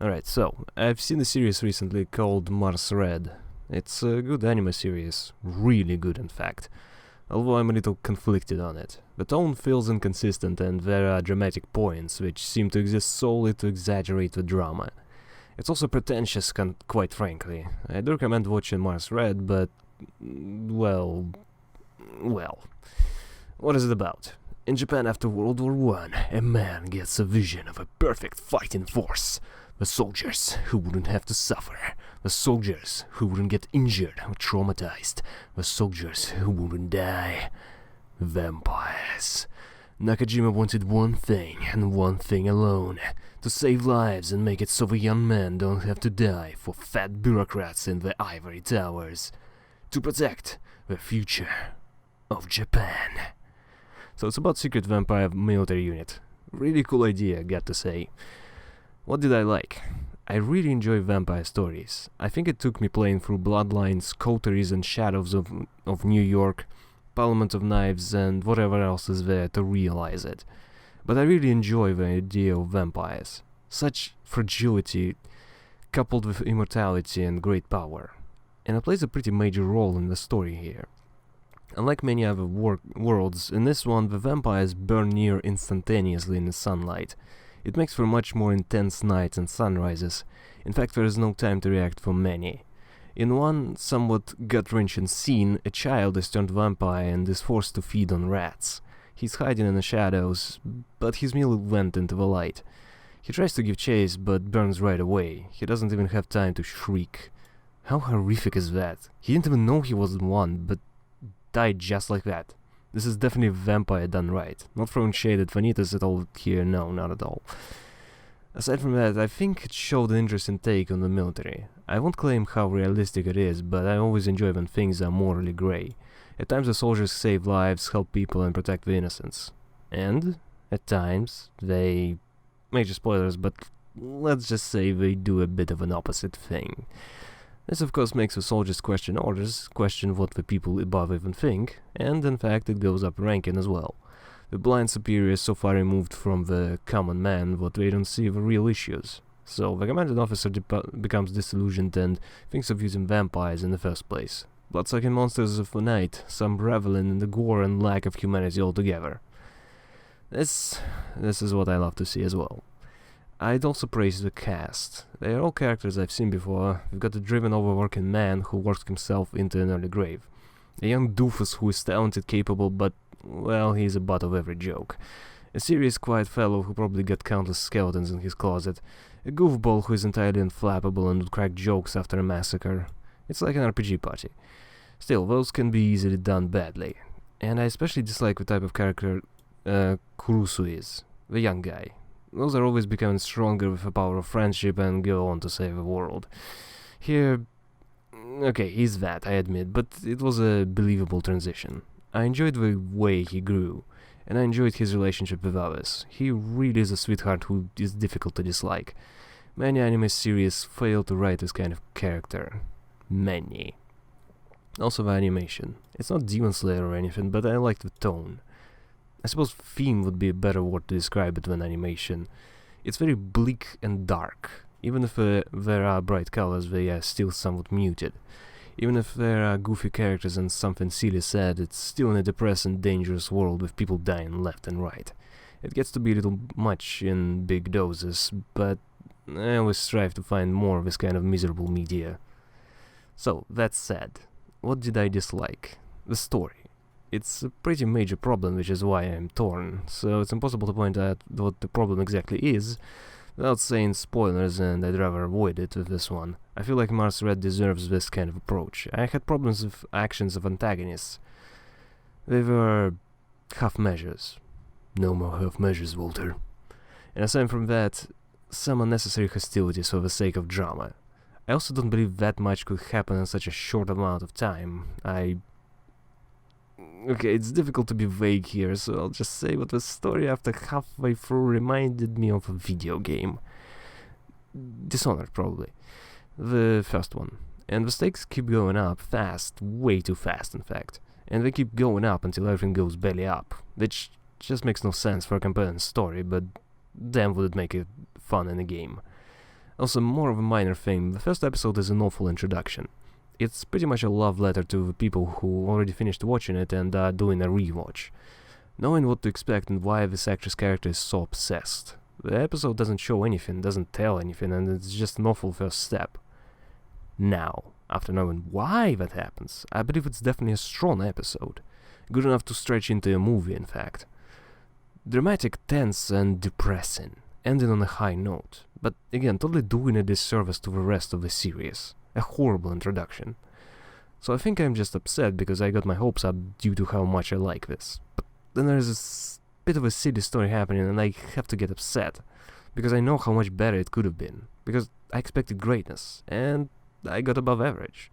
Alright, so, I've seen a series recently called Mars Red. It's a good anime series, really good in fact, although I'm a little conflicted on it. The tone feels inconsistent and there are dramatic points which seem to exist solely to exaggerate the drama. It's also pretentious, quite frankly. I do recommend watching Mars Red, but... well... What is it about? In Japan after World War I, a man gets a vision of a perfect fighting force. The soldiers who wouldn't have to suffer. The soldiers who wouldn't get injured or traumatized. The soldiers who wouldn't die. Vampires. Nakajima wanted one thing, and one thing alone. To save lives and make it so the young men don't have to die for fat bureaucrats in the ivory towers. To protect the future of Japan. So it's about secret vampire military unit. Really cool idea, got to say. What did I like? I really enjoy vampire stories. I think it took me playing through Bloodlines, Coteries and Shadows of New York, Parliament of Knives and whatever else is there to realize it. But I really enjoy the idea of vampires. Such fragility coupled with immortality and great power. And it plays a pretty major role in the story here. Unlike many other worlds, in this one the vampires burn near instantaneously in the sunlight. It makes for much more intense nights and sunrises. In fact, there is no time to react for many. In one somewhat gut-wrenching scene, a child is turned vampire and is forced to feed on rats. He's hiding in the shadows, but his meal went into the light. He tries to give chase, but burns right away. He doesn't even have time to shriek. How horrific is that? He didn't even know he was one, but died just like that. This is definitely vampire done right. Not throwing shade at Vanitas at all here, no, not at all. Aside from that, I think it showed an interesting take on the military. I won't claim how realistic it is, but I always enjoy when things are morally grey. At times the soldiers save lives, help people and protect the innocents. And, at times, they... major spoilers, but let's just say they do a bit of an opposite thing. This of course makes the soldiers question orders, question what the people above even think, and in fact it goes up ranking as well. The blind superior is so far removed from the common man that they don't see the real issues. So the commanding officer becomes disillusioned and thinks of using vampires in the first place. Blood-sucking monsters of the night, some reveling in the gore and lack of humanity altogether. This is what I love to see as well. I'd also praise the cast. They are all characters I've seen before. We've got a driven, overworking man who works himself into an early grave. A young doofus who is talented, capable, but, well, he's a butt of every joke. A serious, quiet fellow who probably got countless skeletons in his closet. A goofball who is entirely unflappable and would crack jokes after a massacre. It's like an RPG party. Still, those can be easily done badly. And I especially dislike the type of character Kurusu is. The young guy. Those are always becoming stronger with the power of friendship and go on to save the world. Here, okay, he's that, I admit, but it was a believable transition. I enjoyed the way he grew, and I enjoyed his relationship with others. He really is a sweetheart who is difficult to dislike. Many anime series fail to write this kind of character. Many. Also the animation. It's not Demon Slayer or anything, but I liked the tone. I suppose theme would be a better word to describe it than animation. It's very bleak and dark. Even if there are bright colors, they are still somewhat muted. Even if there are goofy characters and something silly said, it's still in a depressing, dangerous world with people dying left and right. It gets to be a little much in big doses, but I always strive to find more of this kind of miserable media. So, that said, what did I dislike? The story. It's a pretty major problem, which is why I'm torn, so it's impossible to point out what the problem exactly is, without saying spoilers, and I'd rather avoid it with this one. I feel like Mars Red deserves this kind of approach. I had problems with actions of antagonists. They were half measures. No more half measures, Walter. And aside from that, some unnecessary hostilities for the sake of drama. I also don't believe that much could happen in such a short amount of time. Okay, it's difficult to be vague here, so I'll just say that the story after halfway through reminded me of a video game. Dishonored, probably. The first one. And the stakes keep going up fast, way too fast in fact. And they keep going up until everything goes belly up, which just makes no sense for a compelling story, but damn would it make it fun in a game. Also, more of a minor thing, the first episode is an awful introduction. It's pretty much a love letter to the people who already finished watching it and are doing a rewatch. Knowing what to expect and why this actress character is so obsessed. The episode doesn't show anything, doesn't tell anything, and it's just an awful first step. Now, after knowing why that happens, I believe it's definitely a strong episode. Good enough to stretch into a movie, in fact. Dramatic, tense, and depressing, ending on a high note, but again, totally doing a disservice to the rest of the series. A horrible introduction. So I think I'm just upset because I got my hopes up due to how much I like this. But then there's this bit of a silly story happening and I have to get upset. Because I know how much better it could have been. Because I expected greatness, and I got above average.